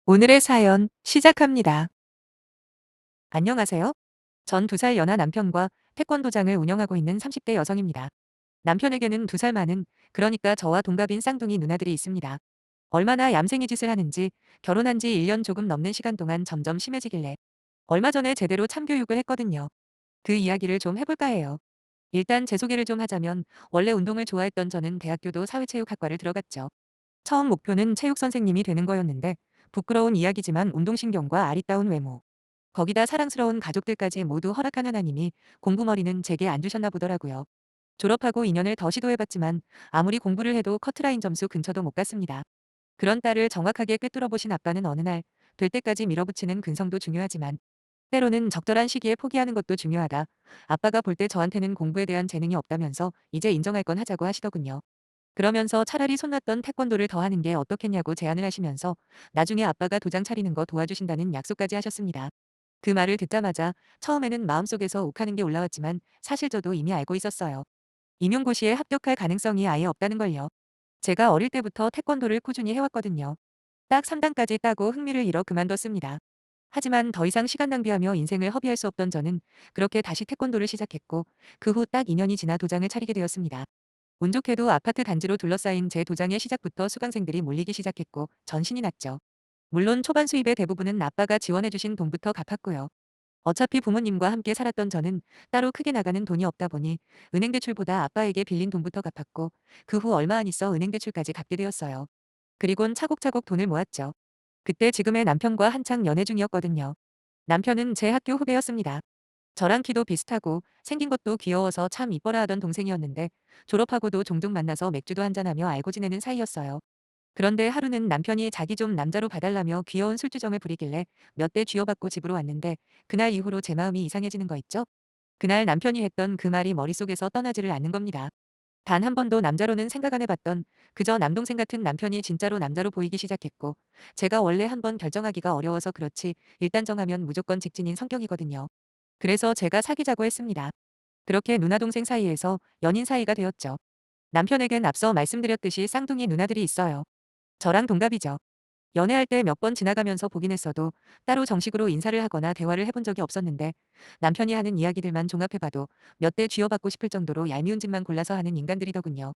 오늘의 사연 시작합니다. 안녕하세요. 전 2살 연하 남편과 태권도장을 운영하고 있는 30대 여성입니다. 남편에게는 2살 많은, 그러니까 저와 동갑인 쌍둥이 누나들이 있습니다. 얼마나 얌생이 짓을 하는지 결혼한 지 1년 조금 넘는 시간 동안 점점 심해지길래 얼마 전에 제대로 참교육을 했거든요. 그 이야기를 좀 해볼까 해요. 일단 제 소개를 좀 하자면 원래 운동을 좋아했던 저는 대학교도 사회체육학과를 들어갔죠. 처음 목표는 체육 선생님이 되는 거였는데 부끄러운 이야기지만 운동신경과 아리따운 외모, 거기다 사랑스러운 가족들까지 모두 허락한 하나님이 공부머리는 제게 안 주셨나 보더라고요. 졸업하고 2년을 더 시도해봤지만 아무리 공부를 해도 커트라인 점수 근처도 못 갔습니다. 그런 딸을 정확하게 꿰뚫어 보신 아빠는 어느 날 될 때까지 밀어붙이는 근성도 중요하지만 때로는 적절한 시기에 포기하는 것도 중요하다. 아빠가 볼 때 저한테는 공부에 대한 재능이 없다면서 이제 인정할 건 하자고 하시더군요. 그러면서 차라리 손놨던 태권도를 더 하는 게 어떻겠냐고 제안을 하시면서 나중에 아빠가 도장 차리는 거 도와주신다는 약속까지 하셨습니다. 그 말을 듣자마자 처음에는 마음속에서 욱하는 게 올라왔지만 사실 저도 이미 알고 있었어요. 임용고시에 합격할 가능성이 아예 없다는 걸요. 제가 어릴 때부터 태권도를 꾸준히 해왔거든요. 딱 3단까지 따고 흥미를 잃어 그만뒀습니다. 하지만 더 이상 시간 낭비하며 인생을 허비할 수 없던 저는 그렇게 다시 태권도를 시작했고 그 후 딱 2년이 지나 도장을 차리게 되었습니다. 운 좋게도 아파트 단지로 둘러싸인 제 도장의 시작부터 수강생들이 몰리기 시작했고 전 신이 났죠. 물론 초반 수입의 대부분은 아빠가 지원해주신 돈부터 갚았고요. 어차피 부모님과 함께 살았던 저는 따로 크게 나가는 돈이 없다 보니 은행 대출보다 아빠에게 빌린 돈부터 갚았고 그 후 얼마 안 있어 은행 대출까지 갚게 되었어요. 그리곤 차곡차곡 돈을 모았죠. 그때 지금의 남편과 한창 연애 중이었거든요. 남편은 제 학교 후배였습니다. 저랑 키도 비슷하고 생긴 것도 귀여워서 참 이뻐라 하던 동생이었는데 졸업하고도 종종 만나서 맥주도 한잔하며 알고 지내는 사이였어요. 그런데 하루는 남편이 자기 좀 남자로 봐달라며 귀여운 술주정을 부리길래 몇 대 쥐어받고 집으로 왔는데 그날 이후로 제 마음이 이상해지는 거 있죠? 그날 남편이 했던 그 말이 머릿속에서 떠나지를 않는 겁니다. 단 한 번도 남자로는 생각 안 해봤던 그저 남동생 같은 남편이 진짜로 남자로 보이기 시작했고 제가 원래 한 번 결정하기가 어려워서 그렇지 일단 정하면 무조건 직진인 성격이거든요. 그래서 제가 사귀자고 했습니다. 그렇게 누나동생 사이에서 연인 사이가 되었죠. 남편에겐 앞서 말씀드렸듯이 쌍둥이 누나들이 있어요. 저랑 동갑이죠. 연애할 때 몇 번 지나가면서 보긴 했어도 따로 정식으로 인사를 하거나 대화를 해본 적이 없었는데 남편이 하는 이야기들만 종합해봐도 몇 대 쥐어받고 싶을 정도로 얄미운 짓만 골라서 하는 인간들이더군요.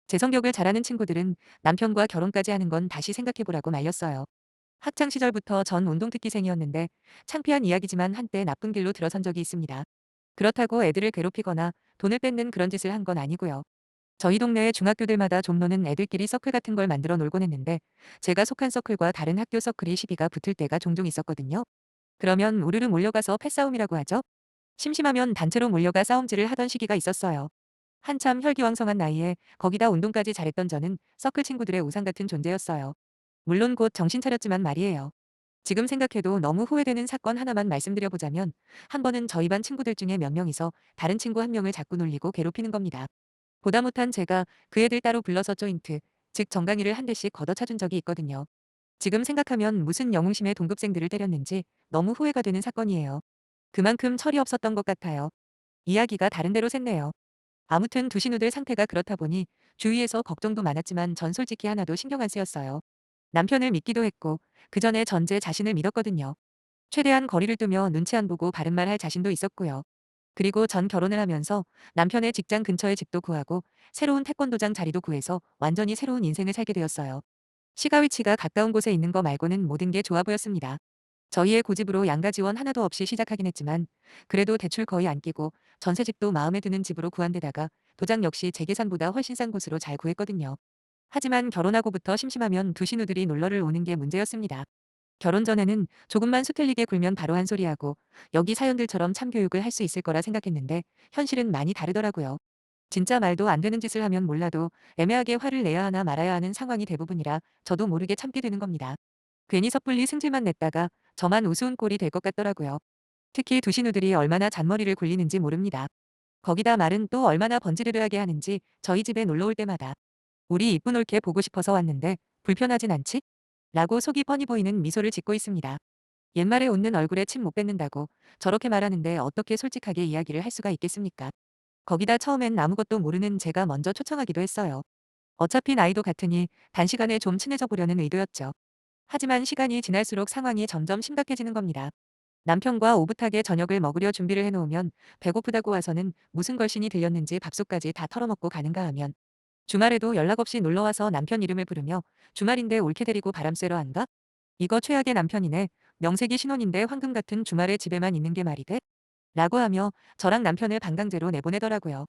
제 성격을 잘 아는 친구들은 남편과 결혼까지 하는 건 다시 생각해보라고 말렸어요. 학창 시절부터 전 운동특기생이었는데 창피한 이야기지만 한때 나쁜 길로 들어선 적이 있습니다. 그렇다고 애들을 괴롭히거나 돈을 뺏는 그런 짓을 한 건 아니고요. 저희 동네의 중학교들마다 좀 노는 애들끼리 서클 같은 걸 만들어 놀곤 했는데 제가 속한 서클과 다른 학교 서클이 시비가 붙을 때가 종종 있었거든요. 그러면 우르르 몰려가서 패싸움이라고 하죠. 심심하면 단체로 몰려가 싸움질을 하던 시기가 있었어요. 한참 혈기왕성한 나이에 거기다 운동까지 잘했던 저는 서클 친구들의 우상 같은 존재였어요. 물론 곧 정신 차렸지만 말이에요. 지금 생각해도 너무 후회되는 사건 하나만 말씀드려보자면 한 번은 저희 반 친구들 중에 몇 명이서 다른 친구 한 명을 자꾸 놀리고 괴롭히는 겁니다. 보다 못한 제가 그 애들 따로 불러서 조인트, 즉 정강이를 한 대씩 걷어차준 적이 있거든요. 지금 생각하면 무슨 영웅심에 동급생들을 때렸는지 너무 후회가 되는 사건이에요. 그만큼 철이 없었던 것 같아요. 이야기가 다른 데로 샜네요. 아무튼 두 신우들 상태가 그렇다 보니 주위에서 걱정도 많았지만 전 솔직히 하나도 신경 안 쓰였어요. 남편을 믿기도 했고 그 전에 전 제 자신을 믿었거든요. 최대한 거리를 두며 눈치 안 보고 바른말 할 자신도 있었고요. 그리고 전 결혼을 하면서 남편의 직장 근처에 집도 구하고 새로운 태권도장 자리도 구해서 완전히 새로운 인생을 살게 되었어요. 시가 위치가 가까운 곳에 있는 거 말고는 모든 게 좋아 보였습니다. 저희의 고집으로 양가 지원 하나도 없이 시작하긴 했지만 그래도 대출 거의 안 끼고 전세집도 마음에 드는 집으로 구한 데다가 도장 역시 제 계산보다 훨씬 싼 곳으로 잘 구했거든요. 하지만 결혼하고부터 심심하면 두 신우들이 놀러를 오는 게 문제였습니다. 결혼 전에는 조금만 수틀리게 굴면 바로 한 소리하고 여기 사연들처럼 참교육을 할 수 있을 거라 생각했는데 현실은 많이 다르더라고요. 진짜 말도 안 되는 짓을 하면 몰라도 애매하게 화를 내야 하나 말아야 하는 상황이 대부분이라 저도 모르게 참게 되는 겁니다. 괜히 섣불리 승질만 냈다가 저만 우스운 꼴이 될 것 같더라고요. 특히 두 신우들이 얼마나 잔머리를 굴리는지 모릅니다. 거기다 말은 또 얼마나 번지르르하게 하는지 저희 집에 놀러 올 때마다 우리 이쁜 올케 보고 싶어서 왔는데 불편하진 않지? 라고 속이 뻔히 보이는 미소를 짓고 있습니다. 옛말에 웃는 얼굴에 침 못 뱉는다고 저렇게 말하는데 어떻게 솔직하게 이야기를 할 수가 있겠습니까? 거기다 처음엔 아무것도 모르는 제가 먼저 초청하기도 했어요. 어차피 나이도 같으니 단시간에 좀 친해져 보려는 의도였죠. 하지만 시간이 지날수록 상황이 점점 심각해지는 겁니다. 남편과 오붓하게 저녁을 먹으려 준비를 해놓으면 배고프다고 와서는 무슨 걸신이 들렸는지 밥솥까지 다 털어먹고 가는가 하면 주말에도 연락 없이 놀러와서 남편 이름을 부르며 주말인데 올케 데리고 바람 쐬러 안 가? 이거 최악의 남편이네. 명색이 신혼인데 황금 같은 주말에 집에만 있는 게 말이 돼? 라고 하며 저랑 남편을 반강제로 내보내더라고요.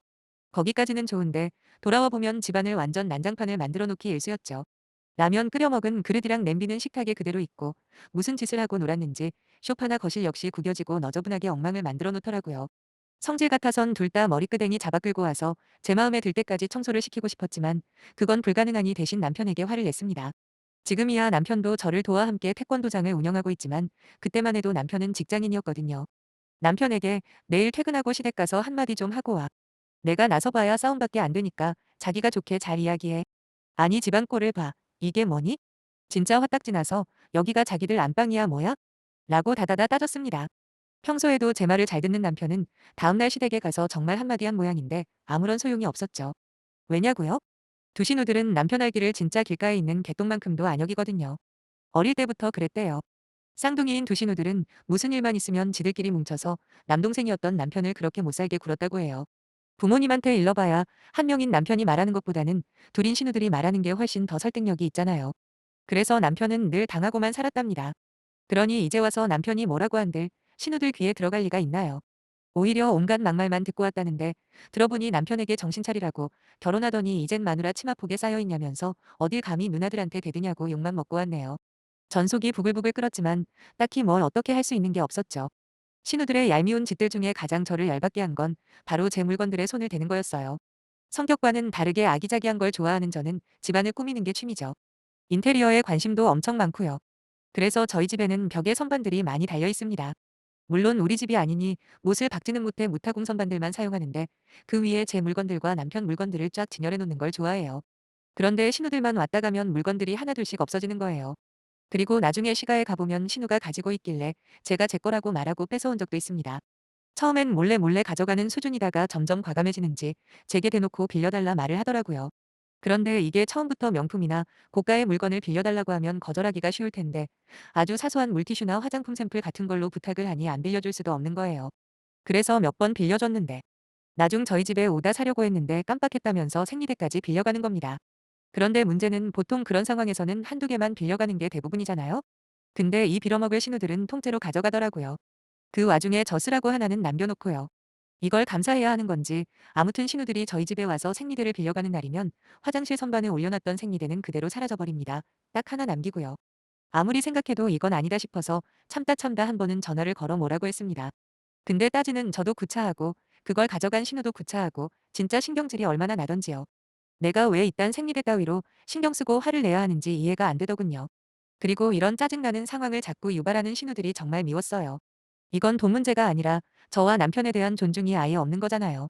거기까지는 좋은데 돌아와 보면 집안을 완전 난장판을 만들어 놓기 일쑤였죠. 라면 끓여 먹은 그릇이랑 냄비는 식탁에 그대로 있고 무슨 짓을 하고 놀았는지 소파나 거실 역시 구겨지고 너저분하게 엉망을 만들어 놓더라고요. 성질 같아선 둘 다 머리끄댕이 잡아 끌고 와서 제 마음에 들 때까지 청소를 시키고 싶었지만 그건 불가능하니 대신 남편에게 화를 냈습니다. 지금이야 남편도 저를 도와 함께 태권도장을 운영하고 있지만 그때만 해도 남편은 직장인이었거든요. 남편에게 내일 퇴근하고 시댁 가서 한마디 좀 하고 와. 내가 나서봐야 싸움밖에 안 되니까 자기가 좋게 잘 이야기해. 아니 집안 꼴을 봐. 이게 뭐니? 진짜 화딱지 나서 여기가 자기들 안방이야 뭐야? 라고 다다다 따졌습니다. 평소에도 제 말을 잘 듣는 남편은 다음날 시댁에 가서 정말 한마디 한 모양인데 아무런 소용이 없었죠. 왜냐고요? 두 신우들은 남편 알기를 진짜 길가에 있는 개똥만큼도 안 여기거든요. 어릴 때부터 그랬대요. 쌍둥이인 두 신우들은 무슨 일만 있으면 지들끼리 뭉쳐서 남동생이었던 남편을 그렇게 못살게 굴었다고 해요. 부모님한테 일러봐야 한 명인 남편이 말하는 것보다는 둘인 신우들이 말하는 게 훨씬 더 설득력이 있잖아요. 그래서 남편은 늘 당하고만 살았답니다. 그러니 이제 와서 남편이 뭐라고 한들 신우들 귀에 들어갈 리가 있나요? 오히려 온갖 막말만 듣고 왔다는데 들어보니 남편에게 정신 차리라고 결혼하더니 이젠 마누라 치마폭에 쌓여있냐면서 어딜 감히 누나들한테 대드냐고 욕만 먹고 왔네요. 전속이 부글부글 끓었지만 딱히 뭘 어떻게 할 수 있는 게 없었죠. 신우들의 얄미운 짓들 중에 가장 저를 열받게 한 건 바로 제 물건들에 손을 대는 거였어요. 성격과는 다르게 아기자기한 걸 좋아하는 저는 집안을 꾸미는 게 취미죠. 인테리어에 관심도 엄청 많고요. 그래서 저희 집에는 벽에 선반들이 많이 달려 있습니다. 물론 우리 집이 아니니 못을 박지는 못해 무타공 선반들만 사용하는데 그 위에 제 물건들과 남편 물건들을 쫙 진열해 놓는 걸 좋아해요. 그런데 신우들만 왔다 가면 물건들이 하나둘씩 없어지는 거예요. 그리고 나중에 시가에 가보면 신우가 가지고 있길래 제가 제 거라고 말하고 뺏어온 적도 있습니다. 처음엔 몰래 몰래 가져가는 수준이다가 점점 과감해지는지 제게 대놓고 빌려달라 말을 하더라고요. 그런데 이게 처음부터 명품이나 고가의 물건을 빌려달라고 하면 거절하기가 쉬울 텐데 아주 사소한 물티슈나 화장품 샘플 같은 걸로 부탁을 하니 안 빌려줄 수도 없는 거예요. 그래서 몇 번 빌려줬는데 나중 저희 집에 오다 사려고 했는데 깜빡했다면서 생리대까지 빌려가는 겁니다. 그런데 문제는 보통 그런 상황에서는 한두 개만 빌려가는 게 대부분이잖아요. 근데 이 빌어먹을 신우들은 통째로 가져가더라고요. 그 와중에 저 쓰라고 하나는 남겨놓고요. 이걸 감사해야 하는 건지 아무튼 신우들이 저희 집에 와서 생리대를 빌려가는 날이면 화장실 선반에 올려놨던 생리대는 그대로 사라져버립니다. 딱 하나 남기고요. 아무리 생각해도 이건 아니다 싶어서 참다 참다 한 번은 전화를 걸어 뭐라고 했습니다. 근데 따지는 저도 구차하고 그걸 가져간 신우도 구차하고 진짜 신경질이 얼마나 나던지요. 내가 왜 이딴 생리대 따위로 신경 쓰고 화를 내야 하는지 이해가 안 되더군요. 그리고 이런 짜증나는 상황을 자꾸 유발하는 신우들이 정말 미웠어요. 이건 돈 문제가 아니라 저와 남편에 대한 존중이 아예 없는 거잖아요.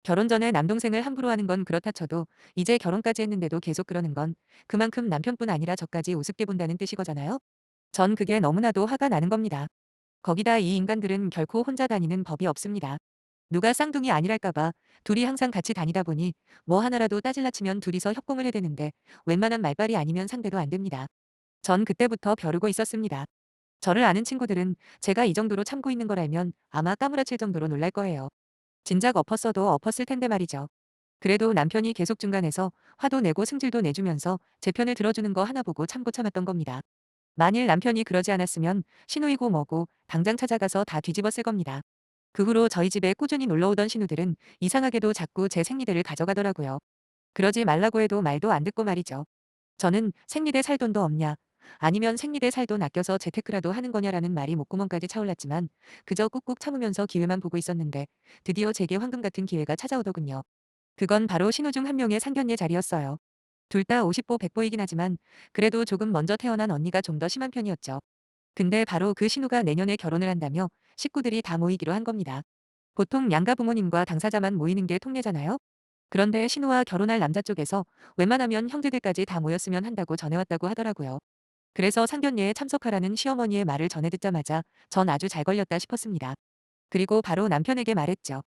결혼 전에 남동생을 함부로 하는 건 그렇다 쳐도 이제 결혼까지 했는데도 계속 그러는 건 그만큼 남편뿐 아니라 저까지 우습게 본다는 뜻이거잖아요. 전 그게 너무나도 화가 나는 겁니다. 거기다 이 인간들은 결코 혼자 다니는 법이 없습니다. 누가 쌍둥이 아니랄까봐 둘이 항상 같이 다니다 보니 뭐 하나라도 따질라 치면 둘이서 협공을 해대는데 웬만한 말빨이 아니면 상대도 안 됩니다. 전 그때부터 벼르고 있었습니다. 저를 아는 친구들은 제가 이 정도로 참고 있는 걸 알면 아마 까무라칠 정도로 놀랄 거예요. 진작 엎었어도 엎었을 텐데 말이죠. 그래도 남편이 계속 중간에서 화도 내고 승질도 내주면서 제 편을 들어주는 거 하나 보고 참고 참았던 겁니다. 만일 남편이 그러지 않았으면 신우이고 뭐고 당장 찾아가서 다 뒤집었을 겁니다. 그 후로 저희 집에 꾸준히 놀러오던 신우들은 이상하게도 자꾸 제 생리대를 가져가더라고요. 그러지 말라고 해도 말도 안 듣고 말이죠. 저는 생리대 살 돈도 없냐, 아니면 생리대 살 돈 아껴서 재테크라도 하는 거냐라는 말이 목구멍까지 차올랐지만 그저 꾹꾹 참으면서 기회만 보고 있었는데 드디어 제게 황금 같은 기회가 찾아오더군요. 그건 바로 신우 중 한 명의 상견례 자리였어요. 둘 다 50보 100보이긴 하지만 그래도 조금 먼저 태어난 언니가 좀 더 심한 편이었죠. 근데 바로 그 신우가 내년에 결혼을 한다며 식구들이 다 모이기로 한 겁니다. 보통 양가 부모님과 당사자만 모이는 게 통례잖아요. 그런데 신우와 결혼할 남자 쪽에서 웬만하면 형제들까지 다 모였으면 한다고 전해왔다고 하더라고요. 그래서 상견례에 참석하라는 시어머니의 말을 전해 듣자마자 전 아주 잘 걸렸다 싶었습니다. 그리고 바로 남편에게 말했죠.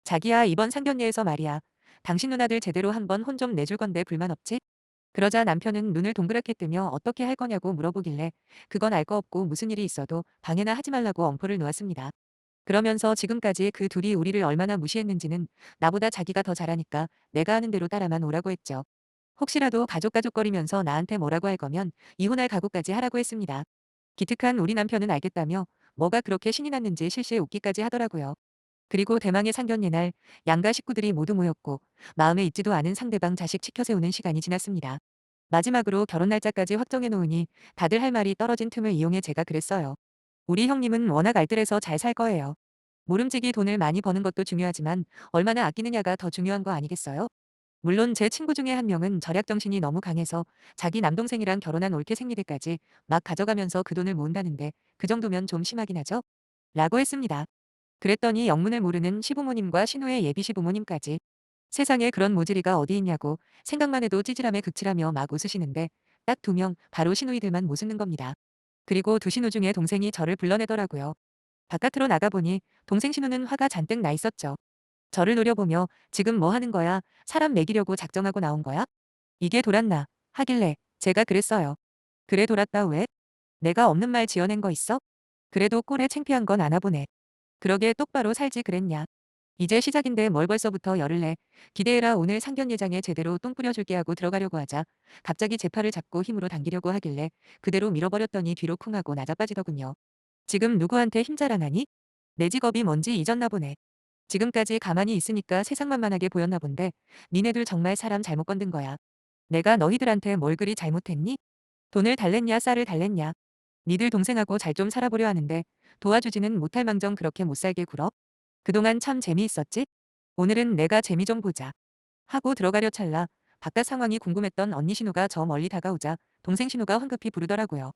자기야 이번 상견례에서 말이야. 당신 누나들 제대로 한번 혼 좀 내줄 건데 불만 없지? 그러자 남편은 눈을 동그랗게 뜨며 어떻게 할 거냐고 물어보길래 그건 알 거 없고 무슨 일이 있어도 방해나 하지 말라고 엄포를 놓았습니다. 그러면서 지금까지 그 둘이 우리를 얼마나 무시했는지는 나보다 자기가 더 잘하니까 내가 하는 대로 따라만 오라고 했죠. 혹시라도 가족가족거리면서 나한테 뭐라고 할 거면 이혼할 각오까지 하라고 했습니다. 기특한 우리 남편은 알겠다며 뭐가 그렇게 신이 났는지 실실 웃기까지 하더라고요. 그리고 대망의 상견례 날 양가 식구들이 모두 모였고 마음에 있지도 않은 상대방 자식 치켜세우는 시간이 지났습니다. 마지막으로 결혼 날짜까지 확정해 놓으니 다들 할 말이 떨어진 틈을 이용해 제가 그랬어요. 우리 형님은 워낙 알뜰해서 잘 살 거예요. 모름지기 돈을 많이 버는 것도 중요하지만 얼마나 아끼느냐가 더 중요한 거 아니겠어요? 물론 제 친구 중에 한 명은 절약 정신이 너무 강해서 자기 남동생이랑 결혼한 올케 생리대까지 막 가져가면서 그 돈을 모은다는데 그 정도면 좀 심하긴 하죠? 라고 했습니다. 그랬더니 영문을 모르는 시부모님과 신우의 예비 시부모님까지 세상에 그런 모질이가 어디 있냐고 생각만 해도 찌질함에 극치라며 막 웃으시는데 딱 두 명 바로 시누이들만 못 웃는 겁니다. 그리고 두 신우 중에 동생이 저를 불러내더라고요. 바깥으로 나가보니 동생 신우는 화가 잔뜩 나 있었죠. 저를 노려보며 지금 뭐 하는 거야? 사람 먹이려고 작정하고 나온 거야? 이게 돌았나? 하길래 제가 그랬어요. 그래 돌았다 왜? 내가 없는 말 지어낸 거 있어? 그래도 꼴에 창피한 건 아나 보네. 그러게 똑바로 살지 그랬냐. 이제 시작인데 뭘 벌써부터 열을 내. 기대해라 오늘 상견례장에 제대로 똥 뿌려줄게 하고 들어가려고 하자 갑자기 제 팔을 잡고 힘으로 당기려고 하길래 그대로 밀어버렸더니 뒤로 쿵 하고 나자빠지더군요. 지금 누구한테 힘 자랑하니? 내 직업이 뭔지 잊었나 보네. 지금까지 가만히 있으니까 세상만만하게 보였나 본데 니네들 정말 사람 잘못 건든 거야. 내가 너희들한테 뭘 그리 잘못했니? 돈을 달랬냐 쌀을 달랬냐. 니들 동생하고 잘 좀 살아보려 하는데 도와주지는 못할 망정 그렇게 못살게 굴어? 그동안 참 재미있었지? 오늘은 내가 재미 좀 보자. 하고 들어가려 찰나 바깥 상황이 궁금했던 언니 신우가 저 멀리 다가오자 동생 신우가 황급히 부르더라고요.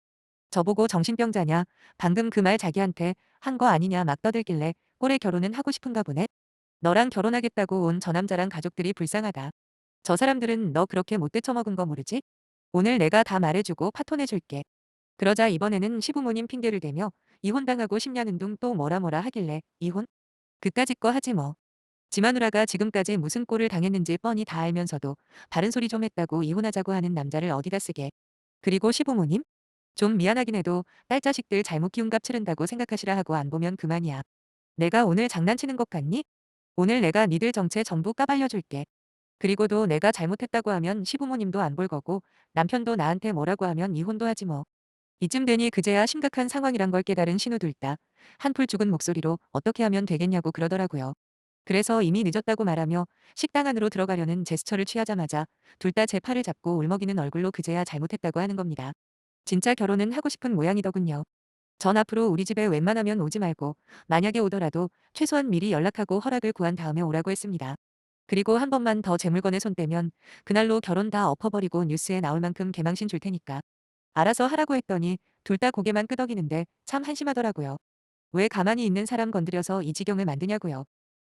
저보고 정신병자냐? 방금 그 말 자기한테 한 거 아니냐 막 떠들길래 꼴에 결혼은 하고 싶은가 보네? 너랑 결혼하겠다고 온 저 남자랑 가족들이 불쌍하다. 저 사람들은 너 그렇게 못돼 처먹은 거 모르지? 오늘 내가 다 말해주고 파토내줄게. 그러자 이번에는 시부모님 핑계를 대며 이혼당하고 싶냐는 둥 또 뭐라 뭐라 하길래 이혼? 그까짓 거 하지 뭐. 지 마누라가 지금까지 무슨 꼴을 당했는지 뻔히 다 알면서도 바른 소리 좀 했다고 이혼하자고 하는 남자를 어디다 쓰게. 그리고 시부모님? 좀 미안하긴 해도 딸 자식들 잘못 키운 값 치른다고 생각하시라 하고 안 보면 그만이야. 내가 오늘 장난치는 것 같니? 오늘 내가 니들 정체 전부 까발려줄게. 그리고도 내가 잘못했다고 하면 시부모님도 안 볼 거고 남편도 나한테 뭐라고 하면 이혼도 하지 뭐. 이쯤 되니 그제야 심각한 상황이란 걸 깨달은 신우 둘 다 한풀 죽은 목소리로 어떻게 하면 되겠냐고 그러더라고요. 그래서 이미 늦었다고 말하며 식당 안으로 들어가려는 제스처를 취하자마자 둘 다 제 팔을 잡고 울먹이는 얼굴로 그제야 잘못했다고 하는 겁니다. 진짜 결혼은 하고 싶은 모양이더군요. 전 앞으로 우리 집에 웬만하면 오지 말고 만약에 오더라도 최소한 미리 연락하고 허락을 구한 다음에 오라고 했습니다. 그리고 한 번만 더 제 물건에 손 떼면 그날로 결혼 다 엎어버리고 뉴스에 나올 만큼 개망신 줄 테니까. 알아서 하라고 했더니 둘 다 고개만 끄덕이는데 참 한심하더라고요. 왜 가만히 있는 사람 건드려서 이 지경을 만드냐고요.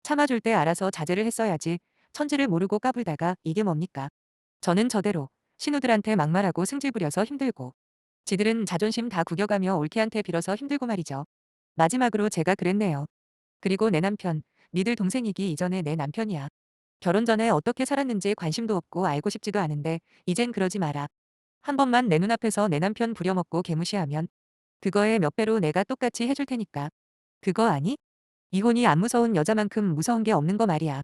참아줄 때 알아서 자제를 했어야지. 천지를 모르고 까불다가 이게 뭡니까. 저는 저대로 신우들한테 막말하고 승질 부려서 힘들고 지들은 자존심 다 구겨가며 올케한테 빌어서 힘들고 말이죠. 마지막으로 제가 그랬네요. 그리고 내 남편, 니들 동생이기 이전에 내 남편이야. 결혼 전에 어떻게 살았는지 관심도 없고 알고 싶지도 않은데 이젠 그러지 마라. 한 번만 내 눈앞에서 내 남편 부려먹고 개무시하면 그거에 몇 배로 내가 똑같이 해줄 테니까. 그거 아니? 이혼이 안 무서운 여자만큼 무서운 게 없는 거 말이야.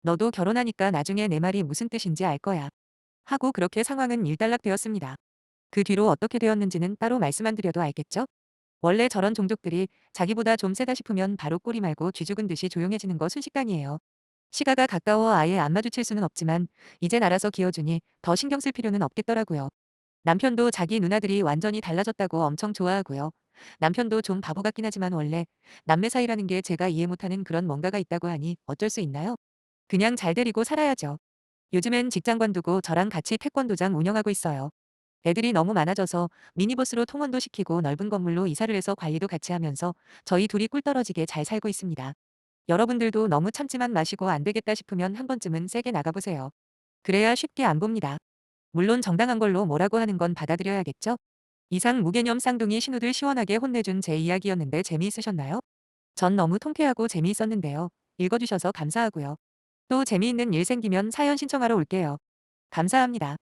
너도 결혼하니까 나중에 내 말이 무슨 뜻인지 알 거야. 하고 그렇게 상황은 일단락되었습니다. 그 뒤로 어떻게 되었는지는 따로 말씀 안 드려도 알겠죠? 원래 저런 종족들이 자기보다 좀 세다 싶으면 바로 꼬리 말고 쥐죽은 듯이 조용해지는 거 순식간이에요. 시가가 가까워 아예 안 마주칠 수는 없지만 이젠 알아서 기어주니 더 신경 쓸 필요는 없겠더라고요. 남편도 자기 누나들이 완전히 달라졌다고 엄청 좋아하고요. 남편도 좀 바보 같긴 하지만 원래 남매 사이라는 게 제가 이해 못하는 그런 뭔가가 있다고 하니 어쩔 수 있나요? 그냥 잘 데리고 살아야죠. 요즘엔 직장 관두고 저랑 같이 태권도장 운영하고 있어요. 애들이 너무 많아져서 미니버스로 통원도 시키고 넓은 건물로 이사를 해서 관리도 같이 하면서 저희 둘이 꿀떨어지게 잘 살고 있습니다. 여러분들도 너무 참지만 마시고 안 되겠다 싶으면 한 번쯤은 세게 나가보세요. 그래야 쉽게 안 봅니다. 물론 정당한 걸로 뭐라고 하는 건 받아들여야겠죠? 이상 무개념 쌍둥이 신우들 시원하게 혼내준 제 이야기였는데 재미있으셨나요? 전 너무 통쾌하고 재미있었는데요. 읽어주셔서 감사하고요. 또 재미있는 일 생기면 사연 신청하러 올게요. 감사합니다.